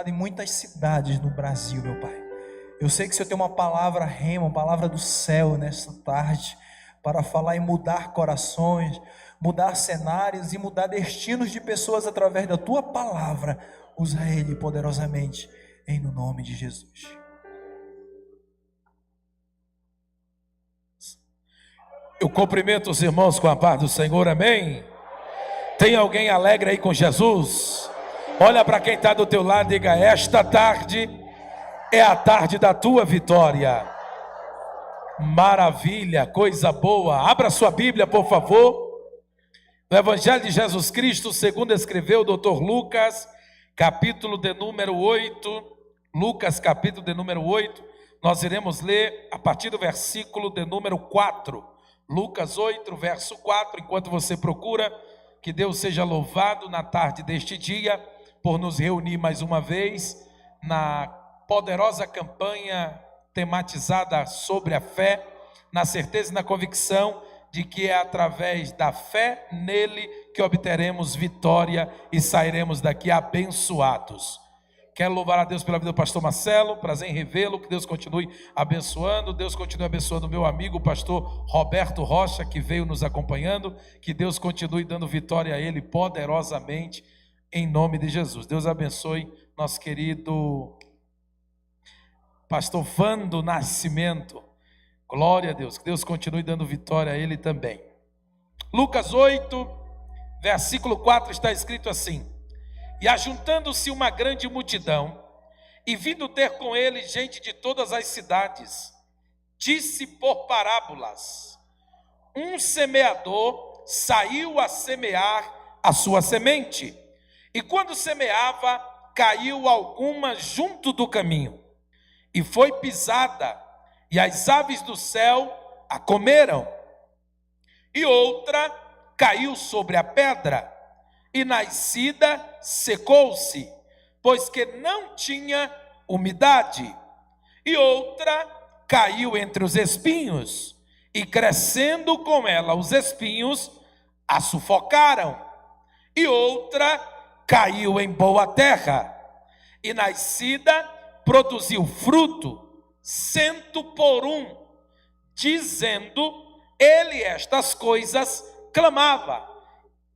em muitas cidades no Brasil, meu Pai. Eu sei que o Senhor tem uma palavra rema, uma palavra do céu nesta tarde, para falar e mudar corações, mudar cenários e mudar destinos de pessoas através da Tua palavra. Usa Ele poderosamente, em no nome de Jesus. Eu cumprimento os irmãos com a paz do Senhor, amém? Tem alguém alegre aí com Jesus? Olha para quem está do teu lado e diga: esta tarde é a tarde da tua vitória. Maravilha, coisa boa. Abra sua Bíblia, por favor. No Evangelho de Jesus Cristo, segundo escreveu o doutor Lucas, capítulo de número 8. Lucas, capítulo de número 8. Nós iremos ler a partir do versículo de número 4. Lucas 8, verso 4. Enquanto você procura, que Deus seja louvado na tarde deste dia, por nos reunir mais uma vez na poderosa campanha tematizada sobre a fé, na certeza e na convicção de que é através da fé nele que obteremos vitória e sairemos daqui abençoados. Quero louvar a Deus pela vida do pastor Marcelo, prazer em revê-lo, que Deus continue abençoando, Deus continue abençoando o meu amigo, o pastor Roberto Rocha, que veio nos acompanhando, que Deus continue dando vitória a ele poderosamente, em nome de Jesus. Deus abençoe nosso querido pastor Vando Nascimento, glória a Deus, que Deus continue dando vitória a ele também. Lucas 8, versículo 4 está escrito assim: e ajuntando-se uma grande multidão, e vindo ter com ele gente de todas as cidades, disse por parábolas: um semeador saiu a semear a sua semente, e quando semeava, caiu alguma junto do caminho, e foi pisada, e as aves do céu a comeram. E outra caiu sobre a pedra, e nascida secou-se, pois que não tinha umidade. E outra caiu entre os espinhos, e crescendo com ela os espinhos, a sufocaram. E outra caiu em boa terra, e nascida produziu fruto, 100 por 1. Dizendo ele estas coisas, clamava: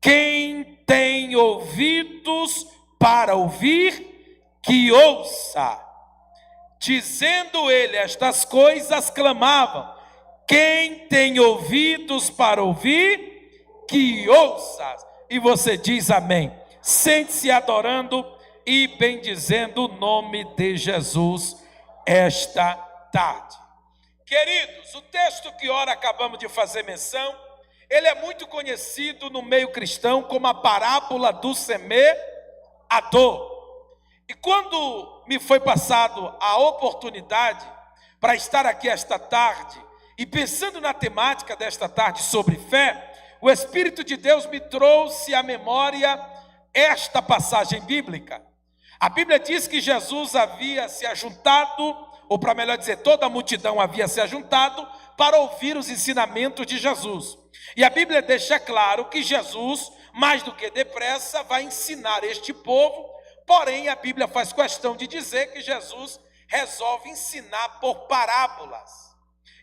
quem tem ouvidos para ouvir, que ouça. Dizendo ele estas coisas, clamavam: quem tem ouvidos para ouvir, que ouça. E você diz amém. Sente-se adorando e bendizendo o nome de Jesus esta tarde. Queridos, o texto que ora acabamos de fazer menção, ele é muito conhecido no meio cristão como a parábola do semeador. E quando me foi passado a oportunidade para estar aqui esta tarde, e pensando na temática desta tarde sobre fé, o Espírito de Deus me trouxe à memória esta passagem bíblica. A Bíblia diz que Jesus havia se ajuntado, ou para melhor dizer, toda a multidão havia se ajuntado para ouvir os ensinamentos de Jesus. E a Bíblia deixa claro que Jesus, mais do que depressa, vai ensinar este povo. Porém, a Bíblia faz questão de dizer que Jesus resolve ensinar por parábolas.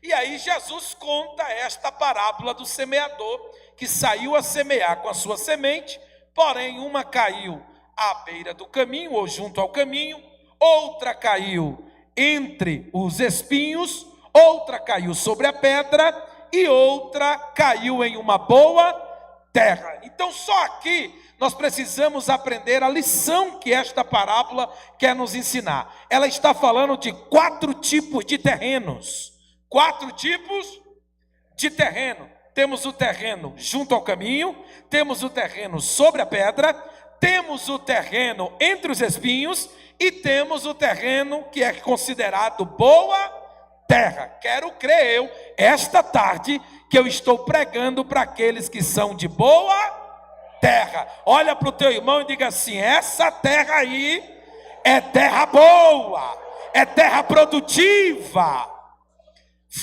E aí Jesus conta esta parábola do semeador, que saiu a semear com a sua semente, porém uma caiu à beira do caminho, ou junto ao caminho, outra caiu entre os espinhos, outra caiu sobre a pedra, e outra caiu em uma boa terra. Então só aqui nós precisamos aprender a lição que esta parábola quer nos ensinar. Ela está falando de 4 tipos de terrenos. 4 tipos de terreno. Temos o terreno junto ao caminho, temos o terreno sobre a pedra, temos o terreno entre os espinhos e temos o terreno que é considerado boa terra. Quero crer eu, esta tarde, que eu estou pregando para aqueles que são de boa terra. Olha para o teu irmão e diga assim: essa terra aí é terra boa, é terra produtiva.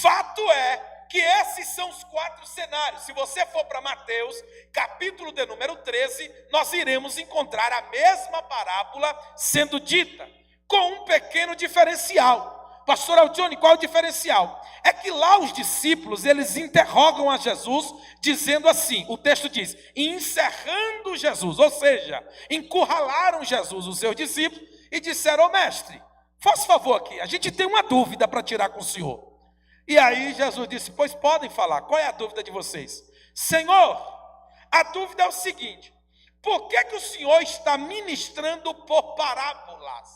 Fato é que esses são os 4 cenários. Se você for para Mateus, capítulo de número 13, nós iremos encontrar a mesma parábola sendo dita, com um pequeno diferencial. Pastor Alcione, qual é o diferencial? É que lá os discípulos, eles interrogam a Jesus, dizendo assim, o texto diz, encerrando Jesus, ou seja, encurralaram Jesus, os seus discípulos, e disseram, ô mestre, faz favor aqui, a gente tem uma dúvida para tirar com o senhor. E aí Jesus disse, pois podem falar, qual é a dúvida de vocês? Senhor, a dúvida é o seguinte, por que o senhor está ministrando por parábolas?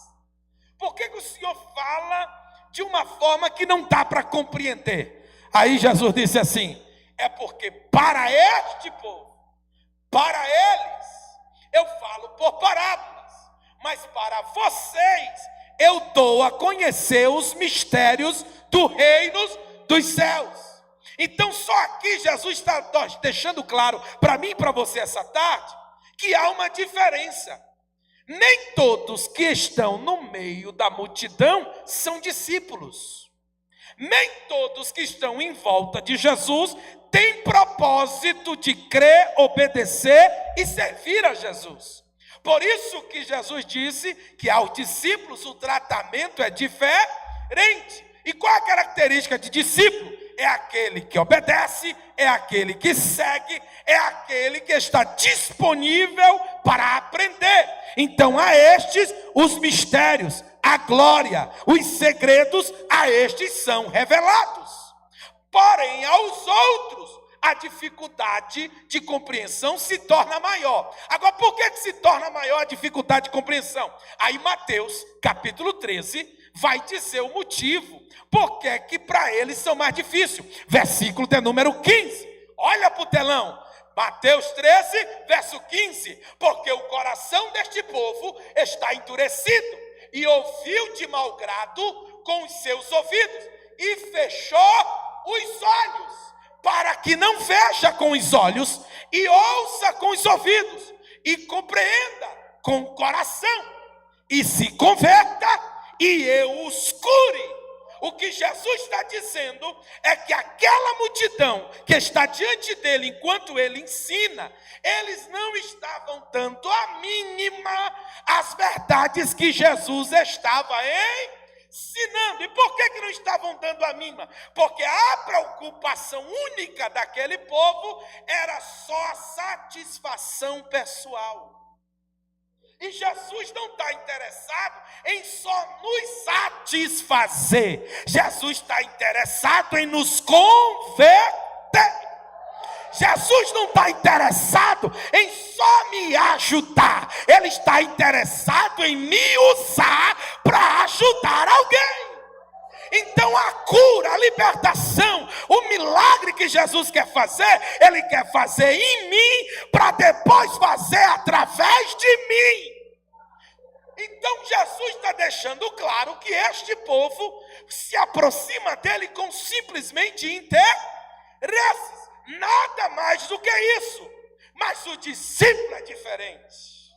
Por que o senhor fala de uma forma que não dá para compreender? Aí Jesus disse assim, é porque para este povo, para eles, eu falo por parábolas, mas para vocês, eu dou a conhecer os mistérios do reino dos céus. Então só aqui Jesus está deixando claro para mim e para você essa tarde, que há uma diferença. Nem todos que estão no meio da multidão são discípulos. Nem todos que estão em volta de Jesus têm propósito de crer, obedecer e servir a Jesus. Por isso que Jesus disse que aos discípulos o tratamento é diferente. E qual é a característica de discípulo? É aquele que obedece, é aquele que segue, é aquele que está disponível para aprender. Então a estes os mistérios, a glória, os segredos, a estes são revelados. Porém aos outros a dificuldade de compreensão se torna maior. Agora, por que se torna maior a dificuldade de compreensão? Aí Mateus, capítulo 13, vai dizer o motivo, porque que para eles são mais difíceis. Versículo de número 15, olha para o telão. Mateus 13, verso 15, porque o coração deste povo está endurecido, e ouviu de mau grado com os seus ouvidos, e fechou os olhos, para que não veja com os olhos, e ouça com os ouvidos, e compreenda com o coração, e se converta, e eu os cure. O que Jesus está dizendo é que aquela multidão que está diante dele enquanto ele ensina, eles não estavam dando a mínima às verdades que Jesus estava ensinando. E por que não estavam dando a mínima? Porque a preocupação única daquele povo era só a satisfação pessoal. E Jesus não está interessado em só nos satisfazer. Jesus está interessado em nos converter. Jesus não está interessado em só me ajudar. Ele está interessado em me usar para ajudar alguém. Então a cura, a libertação, o milagre que Jesus quer fazer, Ele quer fazer em mim, para depois fazer através de mim. Então Jesus está deixando claro que este povo se aproxima dele com simplesmente interesses, nada mais do que isso. Mas o discípulo é diferente.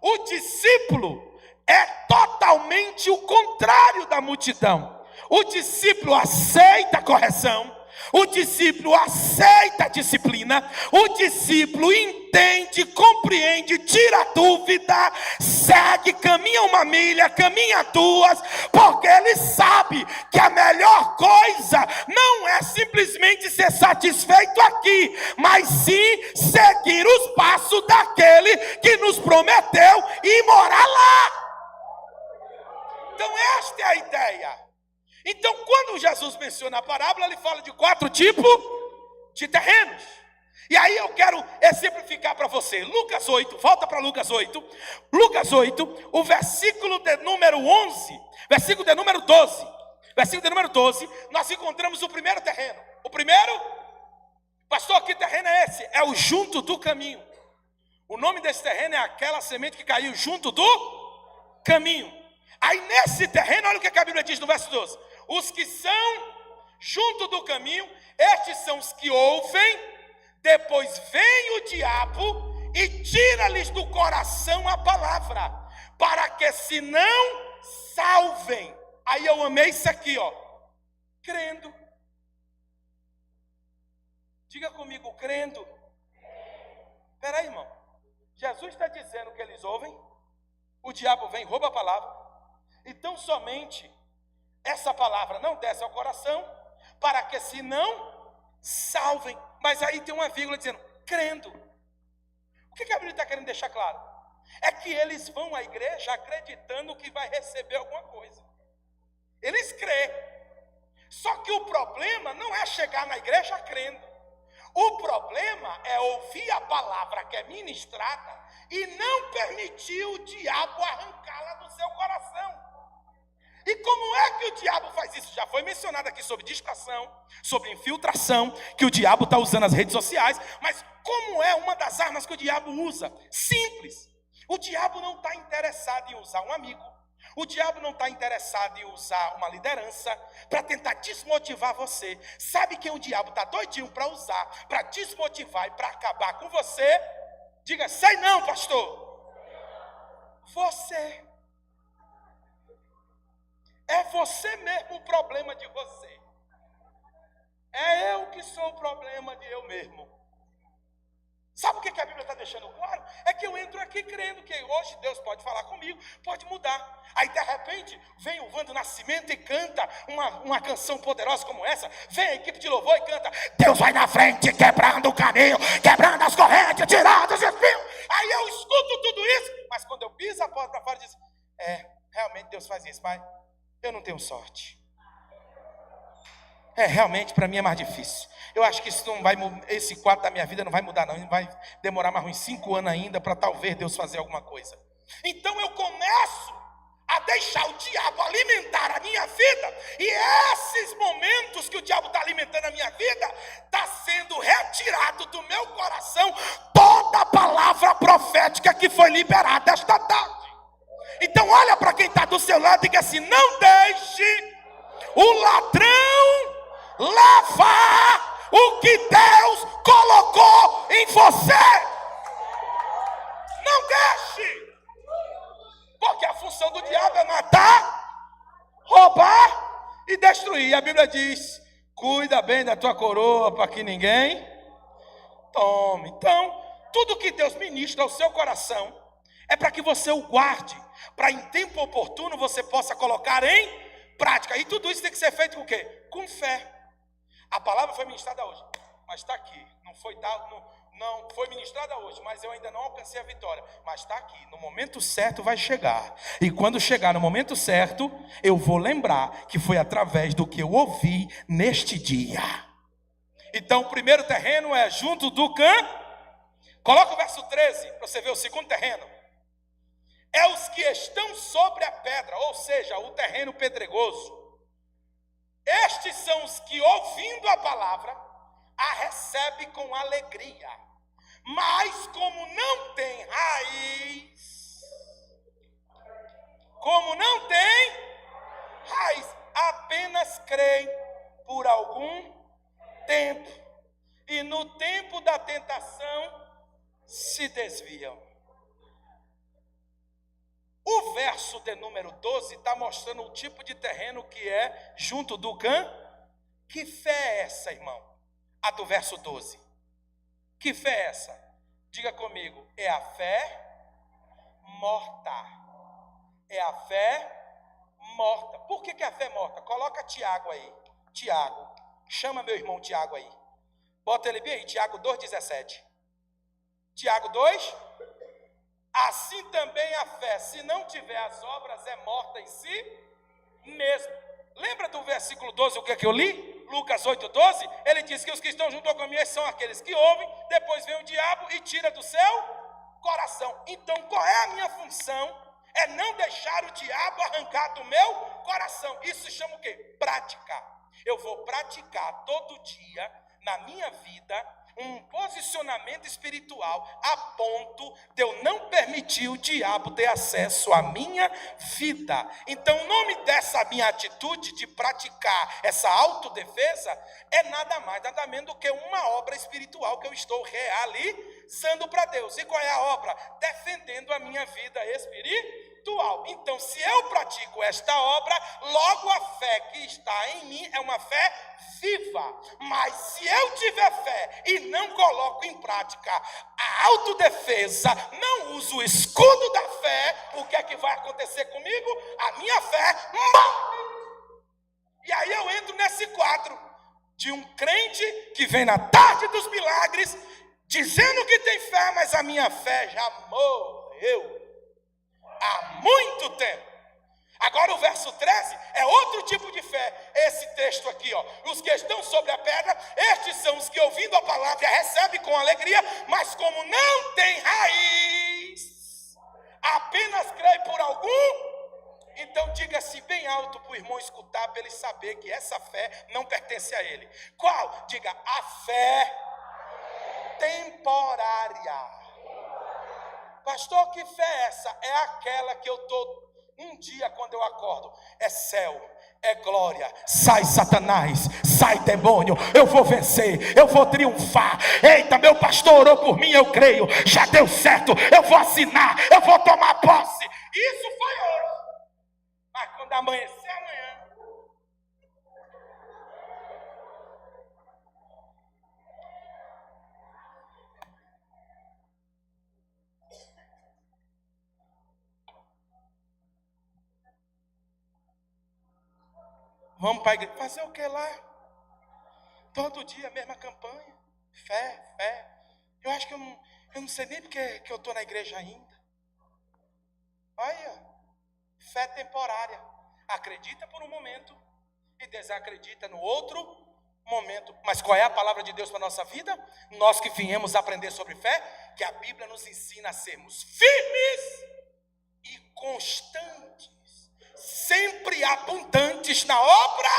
O discípulo é totalmente o contrário da multidão. O discípulo aceita a correção, o discípulo aceita a disciplina, o discípulo entende, compreende, tira dúvida, segue, caminha 1 milha, caminha 2, porque ele sabe que a melhor coisa não é simplesmente ser satisfeito aqui, mas sim seguir os passos daquele que nos prometeu e morar lá. Então esta é a ideia. Então, quando Jesus menciona a parábola, ele fala de 4 tipos de terrenos. E aí eu quero exemplificar para você. Lucas 8, volta para Lucas 8. Lucas 8, o versículo de número 11, versículo de número 12. Versículo de número 12, nós encontramos o primeiro terreno. O primeiro, pastor, que terreno é esse? É o junto do caminho. O nome desse terreno é aquela semente que caiu junto do caminho. Aí nesse terreno, olha o que a Bíblia diz no verso 12. Os que são junto do caminho, estes são os que ouvem, depois vem o diabo e tira-lhes do coração a palavra, para que se não salvem. Aí eu amei isso aqui, ó, crendo. Diga comigo, crendo. Espera aí, irmão. Jesus está dizendo que eles ouvem, o diabo vem e rouba a palavra. Então somente essa palavra não desce ao coração, para que se não salvem. Mas aí tem uma vírgula dizendo, crendo. O que a Bíblia está querendo deixar claro? É que eles vão à igreja acreditando que vai receber alguma coisa. Eles crêem. Só que o problema não é chegar na igreja crendo. O problema é ouvir a palavra que é ministrada e não permitir o diabo arrancá-la do seu coração. E como é que o diabo faz isso? Já foi mencionado aqui sobre distração, sobre infiltração, que o diabo está usando as redes sociais. Mas como é uma das armas que o diabo usa? Simples. O diabo não está interessado em usar um amigo. O diabo não está interessado em usar uma liderança para tentar desmotivar você. Sabe quem o diabo está doidinho para usar, para desmotivar e para acabar com você? Diga, sei não, pastor. Você. É você mesmo o problema de você. É eu que sou o problema de eu mesmo. Sabe o que a Bíblia está deixando claro? É que eu entro aqui crendo que hoje Deus pode falar comigo, pode mudar. Aí de repente vem o Vando Nascimento e canta uma canção poderosa como essa. Vem a equipe de louvor e canta, Deus vai na frente quebrando o caminho, quebrando as correntes, tirando os espinhos. Aí eu escuto tudo isso, mas quando eu piso a porta para fora, eu digo, realmente Deus faz isso, mas eu não tenho sorte. Realmente para mim é mais difícil. Eu acho que isso não vai, esse quadro da minha vida não vai mudar não. Vai demorar mais uns 5 anos ainda para talvez Deus fazer alguma coisa. Então eu começo a deixar o diabo alimentar a minha vida. E esses momentos que o diabo está alimentando a minha vida, está sendo retirado do meu coração toda a palavra profética que foi liberada esta tarde. Então olha para quem está do seu lado e diga assim, não deixe o ladrão levar o que Deus colocou em você. Não deixe. Porque a função do diabo é matar, roubar e destruir. E a Bíblia diz, cuida bem da tua coroa para que ninguém tome. Então, tudo que Deus ministra ao seu coração é para que você o guarde, para em tempo oportuno você possa colocar em prática. E tudo isso tem que ser feito com o quê? Com fé. A palavra foi ministrada hoje, mas está aqui. Não foi ministrada hoje, mas eu ainda não alcancei a vitória. Mas está aqui, no momento certo vai chegar. E quando chegar no momento certo, eu vou lembrar que foi através do que eu ouvi neste dia. Então o primeiro terreno é junto do Coloca o verso 13, para você ver o segundo terreno. É os que estão sobre a pedra, ou seja, o terreno pedregoso. Estes são os que, ouvindo a palavra, a recebem com alegria. Mas como não tem raiz, apenas creem por algum tempo. E no tempo da tentação se desviam. O verso de número 12 está mostrando o tipo de terreno que é junto do Que fé é essa, irmão? A do verso 12. Que fé é essa? Diga comigo, é a fé morta. É a fé morta. Por que a fé é morta? Coloca Tiago aí. Tiago. Chama meu irmão Tiago aí. Bota ele bem aí, Tiago 2,17. Tiago 2. Assim também a fé, se não tiver as obras, é morta em si mesmo. Lembra do versículo 12, o que é que eu li? Lucas 8,12, ele diz que os que estão junto ao caminho são aqueles que ouvem, depois vem o diabo e tira do seu coração. Então qual é a minha função? É não deixar o diabo arrancar do meu coração. Isso se chama o quê? Prática. Eu vou praticar todo dia na minha vida um posicionamento espiritual a ponto de eu não permitir o diabo ter acesso à minha vida. Então o nome dessa minha atitude de praticar essa autodefesa é nada mais, nada menos do que uma obra espiritual que eu estou realizando para Deus. E qual é a obra? Defendendo a minha vida espiritual. espiritual. Então, se eu pratico esta obra, logo a fé que está em mim é uma fé viva. Mas se eu tiver fé e não coloco em prática a autodefesa, não uso o escudo da fé, o que é que vai acontecer comigo? A minha fé morre. E aí eu entro nesse quadro de um crente que vem na tarde dos milagres, dizendo que tem fé, mas a minha fé já morreu há muito tempo. Agora o verso 13 é outro tipo de fé. Esse texto aqui, ó, os que estão sobre a pedra, estes são os que ouvindo a palavra recebem com alegria, mas como não tem raiz, apenas creem por algum. Então diga-se bem alto para o irmão escutar, para ele saber que essa fé não pertence a ele. Qual? Diga, a fé temporária. Pastor, que fé é essa? É aquela que eu estou um dia quando eu acordo. É céu, é glória. Sai Satanás, sai demônio. Eu vou vencer, eu vou triunfar. Eita, meu pastor orou por mim, eu creio. Já deu certo, eu vou assinar, eu vou tomar posse. Isso foi hoje. Mas quando amanhecer amanhã, vamos para a igreja. Fazer o que lá? Todo dia a mesma campanha. Fé, fé. Eu acho que eu não sei nem porque que eu estou na igreja ainda. Olha, fé temporária. Acredita por um momento e desacredita no outro momento. Mas qual é a palavra de Deus para a nossa vida? Nós que viemos aprender sobre fé, que a Bíblia nos ensina a sermos firmes e constantes, sempre abundantes na obra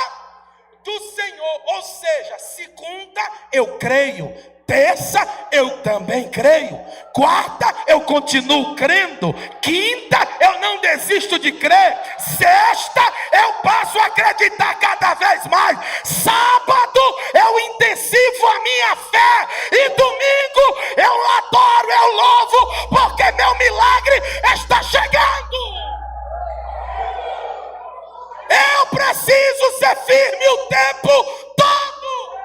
do Senhor. Ou seja, segunda eu creio, terça eu também creio, quarta eu continuo crendo, quinta eu não desisto de crer, sexta eu passo a acreditar cada vez mais, sábado eu intensivo a minha fé e domingo eu adoro, eu louvo, porque meu milagre está chegando. Eu preciso ser firme o tempo todo.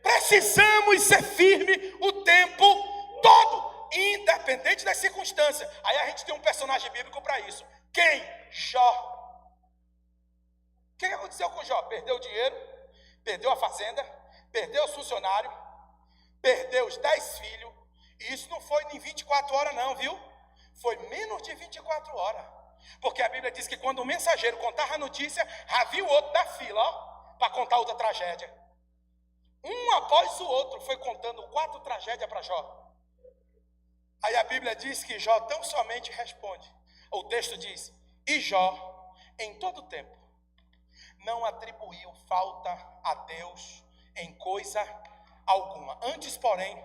Precisamos ser firme o tempo todo, independente das circunstâncias. Aí a gente tem um personagem bíblico para isso. Quem? Jó. O que aconteceu com Jó? Perdeu o dinheiro, perdeu a fazenda, perdeu os funcionários, perdeu os 10 filhos. E isso não foi em 24 horas não, viu? Foi menos de 24 horas. Porque a Bíblia diz que quando o mensageiro contava a notícia, havia o outro da fila, ó, para contar outra tragédia. Um após o outro foi contando 4 tragédias para Jó. Aí a Bíblia diz que Jó tão somente responde. O texto diz, e Jó, em todo tempo, não atribuiu falta a Deus em coisa alguma. Antes, porém,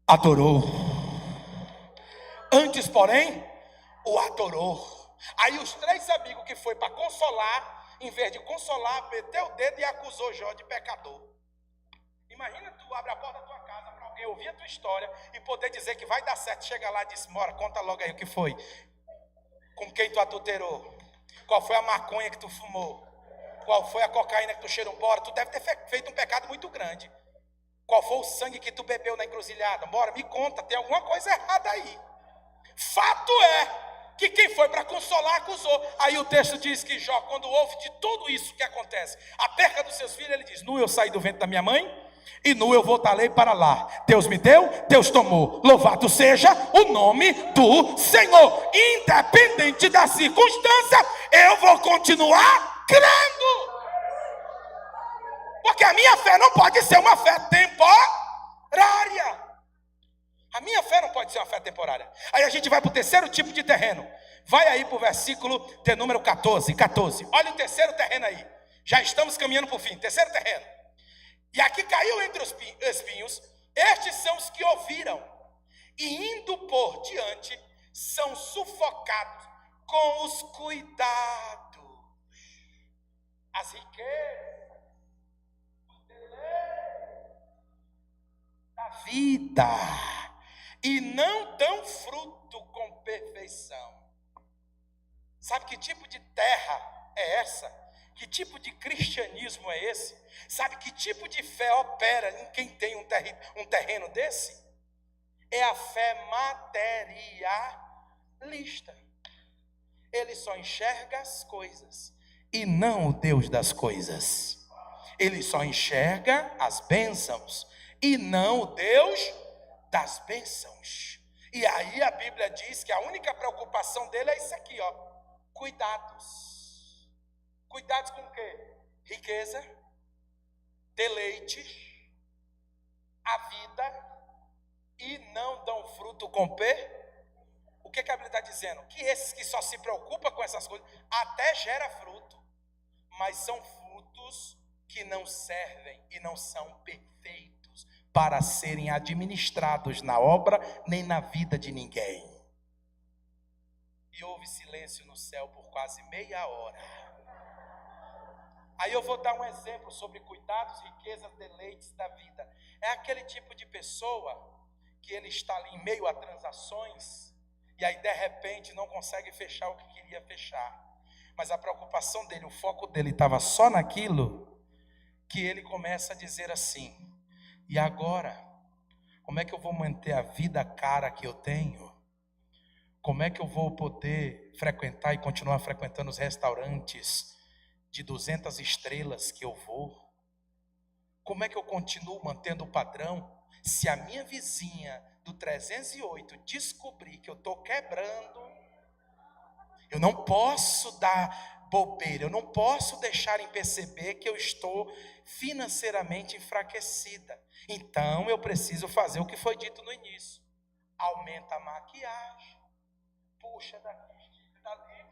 adorou. Antes, porém, o adorou. Aí os 3 amigos que foi para consolar, em vez de consolar, meteu o dedo e acusou Jó de pecador. Imagina tu abre a porta da tua casa para alguém ouvir a tua história e poder dizer que vai dar certo. Chega lá e diz, Mora, conta logo aí o que foi. Com quem tu adulterou? Qual foi a maconha que tu fumou? Qual foi a cocaína que tu cheirou? Bora, tu deve ter feito um pecado muito grande. Qual foi o sangue que tu bebeu na encruzilhada? Bora, me conta, tem alguma coisa errada aí. Fato é que quem foi para consolar acusou. Aí o texto diz que Jó, quando ouve de tudo isso que acontece, a perca dos seus filhos, ele diz, nu eu saí do ventre da minha mãe, e nu eu voltarei para lá. Deus me deu, Deus tomou. Louvado seja o nome do Senhor. Independente da circunstância, eu vou continuar crendo. Porque a minha fé não pode ser uma fé temporária. A minha fé não pode ser uma fé temporária. Aí a gente vai para o terceiro tipo de terreno. Vai aí para o versículo de número 14. Olha o terceiro terreno aí. Já estamos caminhando para o fim. Terceiro terreno. E aqui caiu entre os espinhos. Estes são os que ouviram. E indo por diante, são sufocados com os cuidados. As riquezas. Os deleites da vida. e não dão fruto com perfeição. Sabe que tipo de terra é essa? Que tipo de cristianismo é esse? Sabe que tipo de fé opera em quem tem um terreno desse? É a fé materialista. Ele só enxerga as coisas e não o Deus das coisas. Ele só enxerga as bênçãos e não o Deus das bênçãos. E aí a Bíblia diz que a única preocupação dele é isso aqui, ó. Cuidados. Cuidados com o quê? Riqueza, deleite, a vida, e não dão fruto com O que a Bíblia está dizendo? Que esses que só se preocupam com essas coisas, até gera fruto, mas são frutos que não servem e não são perfeitos para serem administrados na obra nem na vida de ninguém. E houve silêncio no céu por quase meia hora. Aí eu vou dar um exemplo sobre cuidados, riquezas, deleites da vida. É aquele tipo de pessoa que ele está ali em meio a transações e aí de repente não consegue fechar o que queria fechar. Mas a preocupação dele, o foco dele estava só naquilo, que ele começa a dizer assim: e agora? Como é que eu vou manter a vida cara que eu tenho? Como é que eu vou poder frequentar e continuar frequentando os restaurantes de 200 estrelas que eu vou? Como é que eu continuo mantendo o padrão se a minha vizinha do 308 descobrir que eu estou quebrando? Eu não posso dar bobeira, eu não posso deixar em perceber que eu estou financeiramente enfraquecida. Então eu preciso fazer o que foi dito no início: aumenta a maquiagem, puxa daqui, dali,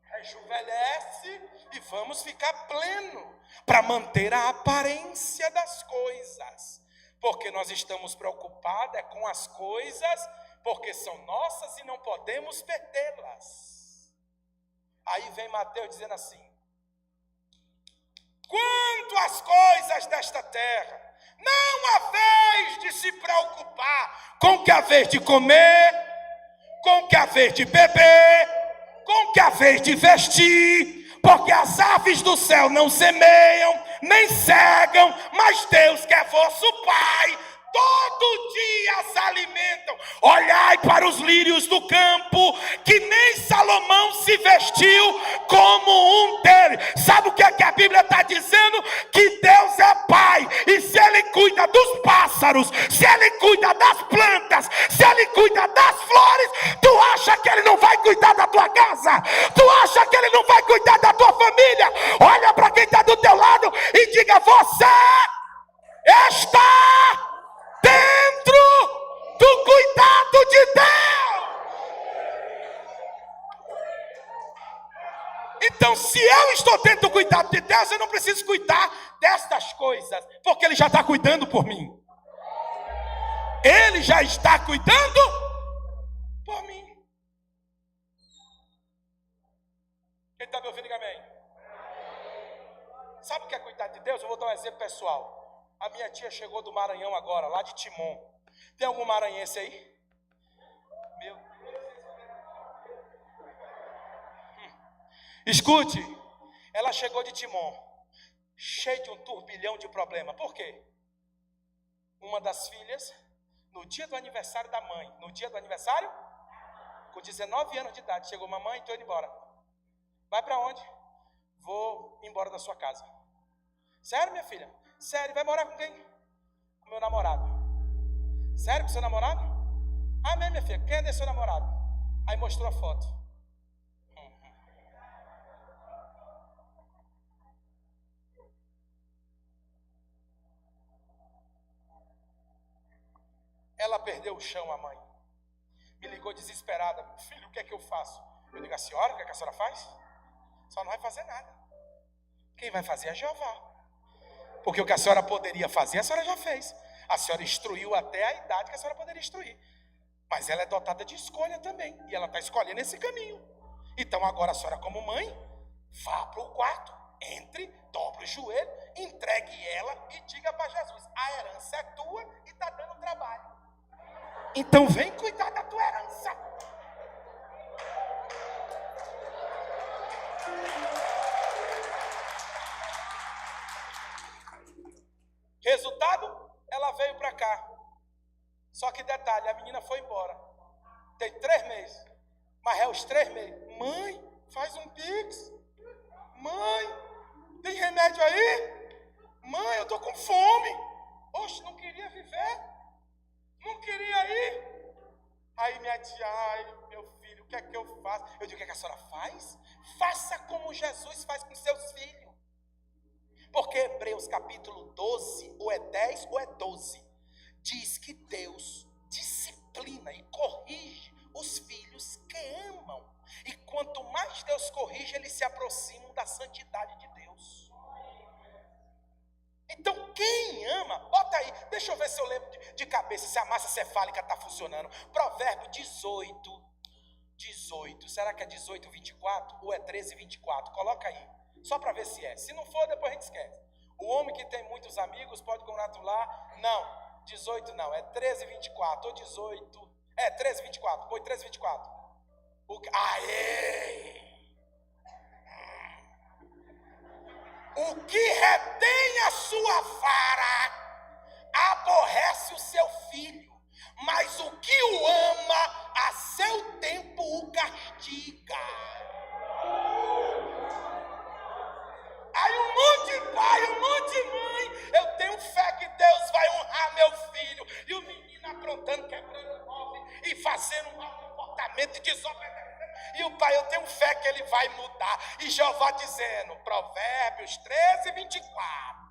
rejuvenesce e vamos ficar pleno para manter a aparência das coisas, porque nós estamos preocupados com as coisas, porque são nossas e não podemos perdê-las. Aí vem Mateus dizendo assim: quanto às coisas desta terra, não há vez de se preocupar com o que há vez de comer, com o que há vez de beber, com o que há vez de vestir, porque as aves do céu não semeiam, nem cegam, mas Deus, que é vosso Pai, todo dia as alimentam. Olhai para os lírios do campo, que nem Salomão se vestiu como um deles. Sabe o que é que a Bíblia está dizendo? Que Deus é Pai, e se Ele cuida dos pássaros, se Ele cuida das plantas, se Ele cuida das flores, tu acha que Ele não vai cuidar da tua casa? Tu acha que Ele não vai cuidar da tua família? Olha para quem está do teu lado e diga: você está dentro do cuidado de Deus. Então, se eu estou dentro do cuidado de Deus, eu não preciso cuidar destas coisas, porque Ele já está cuidando por mim. Ele já está cuidando por mim. Quem está me ouvindo, diga amém. Sabe o que é cuidar de Deus? Eu vou dar um exemplo pessoal. A minha tia chegou do Maranhão agora, lá de Timon. Tem algum maranhense aí? Meu Deus. Escute, ela chegou de Timon, cheia de um turbilhão de problema. Por quê? Uma das filhas, no dia do aniversário da mãe, com 19 anos de idade, chegou: mamãe, estou indo embora. Vai para onde? Vou embora da sua casa. Sério, minha filha? Sério, vai morar com quem? Com meu namorado. Sério, com seu namorado? Amém, minha filha, quem é seu namorado? Aí mostrou a foto. Ela perdeu o chão, a mãe. Me ligou desesperada: filho, o que é que eu faço? Eu digo: a senhora, o que é que a senhora faz? A senhora não vai fazer nada. Quem vai fazer é Jeová. Porque o que a senhora poderia fazer, a senhora já fez. A senhora instruiu até a idade que a senhora poderia instruir. Mas ela é dotada de escolha também. E ela está escolhendo esse caminho. Então agora a senhora, como mãe, vá para o quarto, entre, dobre o joelho, entregue ela e diga para Jesus: a herança é tua e está dando trabalho. Então vem cuidar da tua herança. Resultado, ela veio para cá. Só que detalhe, a menina foi embora. Tem 3 meses. Mas é os 3 meses. Mãe, faz um pix. Mãe, tem remédio aí? Mãe, eu tô com fome. Oxe, não queria viver. Não queria ir. Aí minha tia, ai, meu filho, o que é que eu faço? Eu digo, o que é que a senhora faz? Faça como Jesus faz com seus filhos. Porque Hebreus capítulo 12, ou é 10 ou é 12, diz que Deus disciplina e corrige os filhos que amam. E quanto mais Deus corrige, eles se aproximam da santidade de Deus. Então quem ama, bota aí, deixa eu ver se eu lembro de cabeça, se a massa cefálica está funcionando. Provérbio 18, será que é 18, 24 ou é 13, 24? Coloca aí, só para ver se é. Se não for, depois a gente esquece. O homem que tem muitos amigos pode congratular. Não, 18 não, é 13, 24 ou 18. É 13, 24, foi 13, 24. Aê! O que retém a sua vara aborrece o seu filho, mas o que o ama a seu tempo o castiga. Aí um monte de pai, um monte de mãe, eu tenho fé que Deus vai honrar meu filho. E o menino aprontando, quebrando móvel e fazendo um mau comportamento e desobedecendo. E o pai, eu tenho fé que ele vai mudar. E Jeová dizendo, Provérbios 13, 24.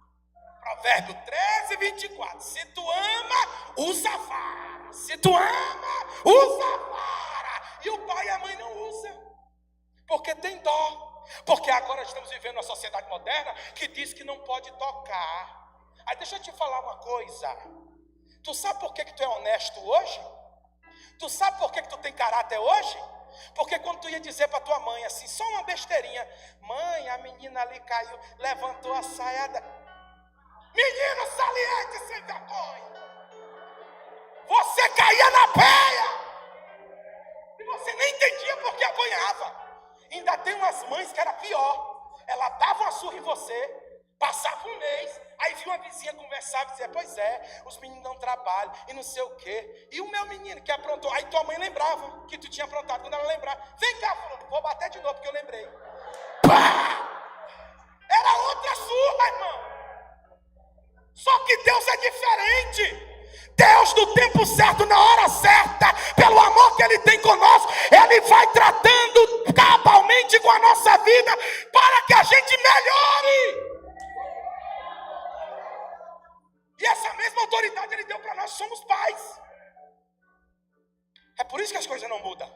Provérbio 13, 24. Se tu ama, usa a vara. Se tu ama, usa a vara. E o pai e a mãe não usam, porque tem dó. Porque agora estamos vivendo uma sociedade moderna que diz que não pode tocar. Aí deixa eu te falar uma coisa. Tu sabe por que tu é honesto hoje? Tu sabe por que tu tem caráter hoje? Porque quando tu ia dizer para tua mãe assim, só uma besteirinha, mãe, a menina ali caiu, levantou a saia. Menino saliente sem vergonha, você caía na peia e você nem entendia porque apanhava. Ainda tem umas mães que era pior. Ela dava uma surra em você, passava um mês, aí viu uma vizinha conversar e dizia, pois é, os meninos não trabalham e não sei o quê. E o meu menino que aprontou, aí tua mãe lembrava que tu tinha aprontado. Quando ela lembrava, vem cá, fulano, vou bater de novo porque eu lembrei. Pá! Era outra surra, irmão. Só que Deus é diferente. Deus, no tempo certo, na hora certa, pelo amor que Ele tem conosco, Ele vai tratando cabalmente com a nossa vida para que a gente melhore. E essa mesma autoridade Ele deu para nós, somos pais. É por isso que as coisas não mudam.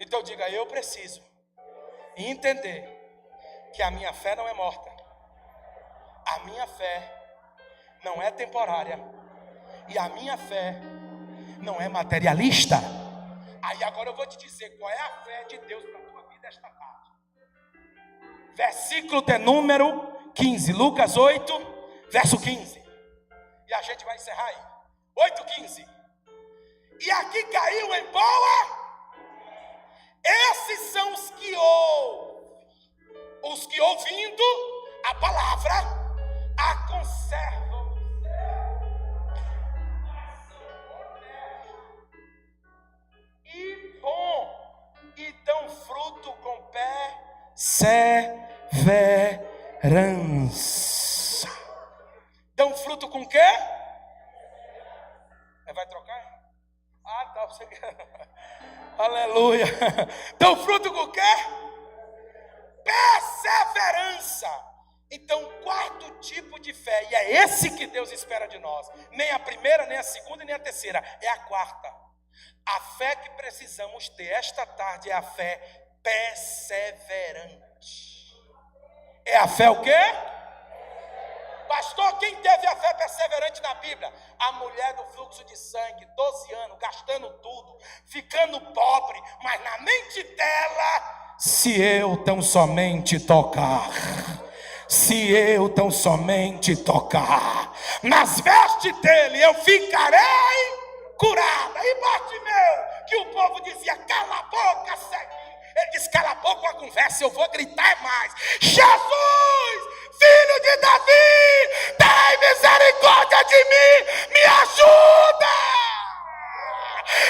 Então diga, eu preciso entender que a minha fé não é morta. A minha fé não é temporária. E a minha fé não é materialista. Aí agora eu vou te dizer qual é a fé de Deus para a tua vida esta tarde. Versículo de número 15. Lucas 8, verso 15. E a gente vai encerrar aí. 8:15. E aqui caiu em boa. Esses são os que ouvem. Os que ouvindo a palavra a conservam. E bom, e dão fruto com perseverança. Dão fruto com quê? Vai trocar? Ah, tá. Você... Aleluia. Dão fruto com quê? Perseverança. Então, quarto tipo de fé, e é esse que Deus espera de nós. Nem a primeira, nem a segunda, nem a terceira. É a quarta. A fé que precisamos ter esta tarde é a fé perseverante. É a fé o quê? Pastor, quem teve a fé perseverante na Bíblia? A mulher do fluxo de sangue, 12 anos, gastando tudo, ficando pobre, mas na mente dela, se eu tão somente tocar, se eu tão somente tocar nas vestes dele, eu ficarei curada. E Bartimeu, que o povo dizia, cala a boca, segue. Ele disse, cala a boca, uma conversa, eu vou gritar mais. Jesus, filho de Davi, tem misericórdia de mim, me ajuda.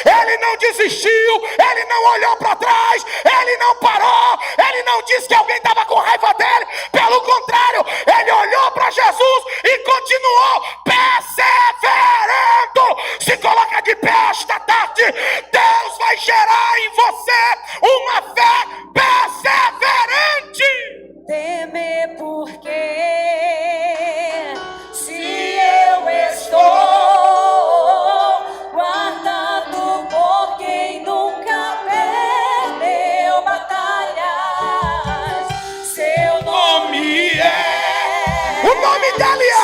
Ele não desistiu, ele não olhou para trás, ele não parou, ele não disse que alguém estava com raiva dele. Pelo contrário, ele olhou para Jesus e continuou perseverando. Se coloca de pé esta tarde. Deus vai gerar em você uma fé perseverante. Temer porque se eu estou guardado por quem nunca perdeu batalhas, seu nome O nome dele é.